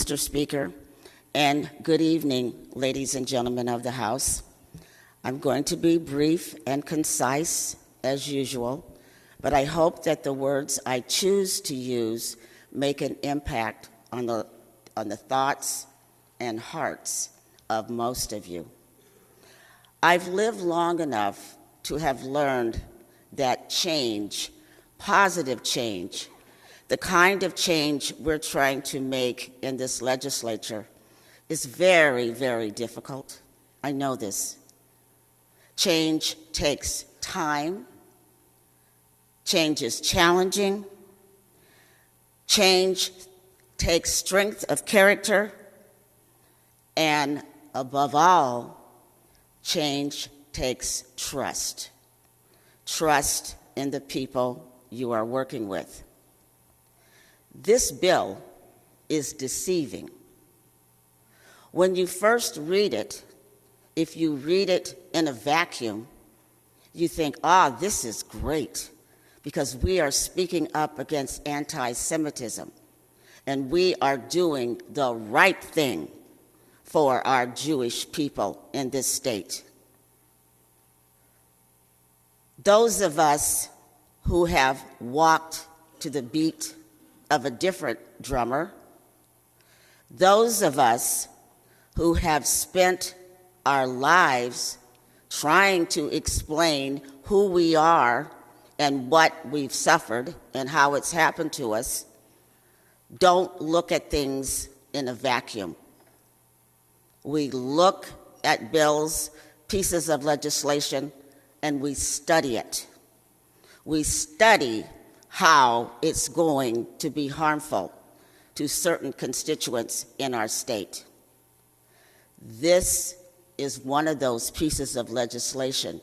Mr. Speaker, and good evening, ladies and gentlemen of the House. I'm going to be brief and concise, as usual, but I hope that the words I choose to use make an impact on the thoughts and hearts of most of you. I've lived long enough to have learned that change, positive change, the kind of change we're trying to make in this legislature is very, very difficult. I know this. Change takes time. Change is challenging. Change takes strength of character. And above all, change takes trust. Trust in the people you are working with. This bill is deceiving. When you first read it, if you read it in a vacuum, you think, this is great, because we are speaking up against anti-Semitism, and we are doing the right thing for our Jewish people in this state. Those of us who have walked to the beat of a different drummer, those of us who have spent our lives trying to explain who we are and what we've suffered and how it's happened to us, don't look at things in a vacuum. We look at bills, pieces of legislation, and we study it. We study how it's going to be harmful to certain constituents in our state. This is one of those pieces of legislation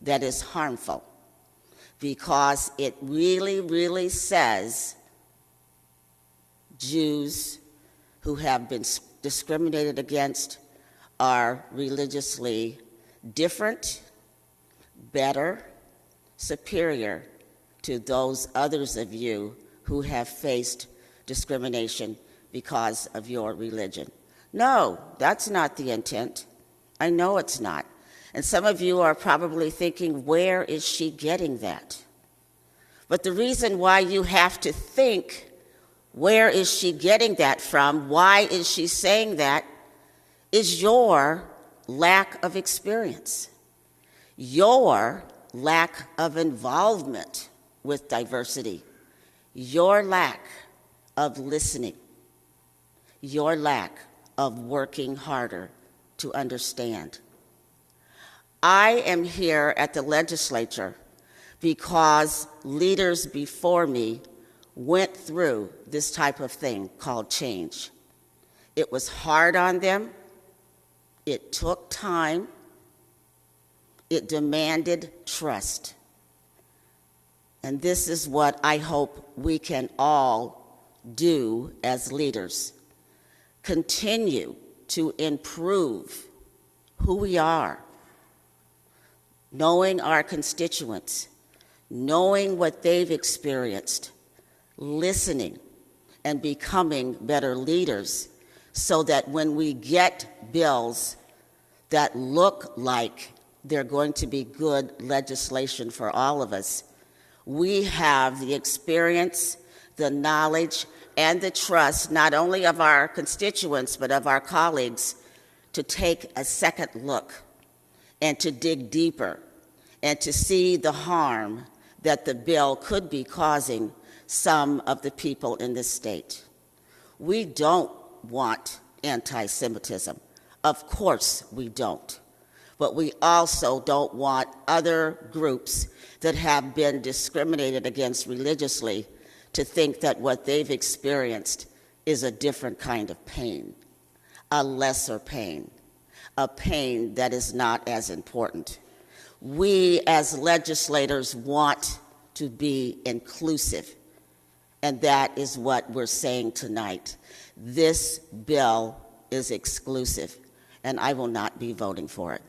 that is harmful because it really, really says Jews who have been discriminated against are religiously different, better, superior to those others of you who have faced discrimination because of your religion. No, that's not the intent. I know it's not. And some of you are probably thinking, where is she getting that? But the reason why you have to think, where is she getting that from? Why is she saying that? Is your lack of experience, your lack of involvement with diversity, your lack of listening, your lack of working harder to understand. I am here at the legislature because leaders before me went through this type of thing called change. It was hard on them. It took time. It demanded trust. And this is what I hope we can all do as leaders. Continue to improve who we are, knowing our constituents, knowing what they've experienced, listening, and becoming better leaders so that when we get bills that look like they're going to be good legislation for all of us, we have the experience, the knowledge, and the trust, not only of our constituents, but of our colleagues, to take a second look and to dig deeper and to see the harm that the bill could be causing some of the people in this state. We don't want anti-Semitism. Of course we don't. But we also don't want other groups that have been discriminated against religiously to think that what they've experienced is a different kind of pain, a lesser pain, a pain that is not as important. We as legislators want to be inclusive, and that is what we're saying tonight. This bill is exclusive, and I will not be voting for it.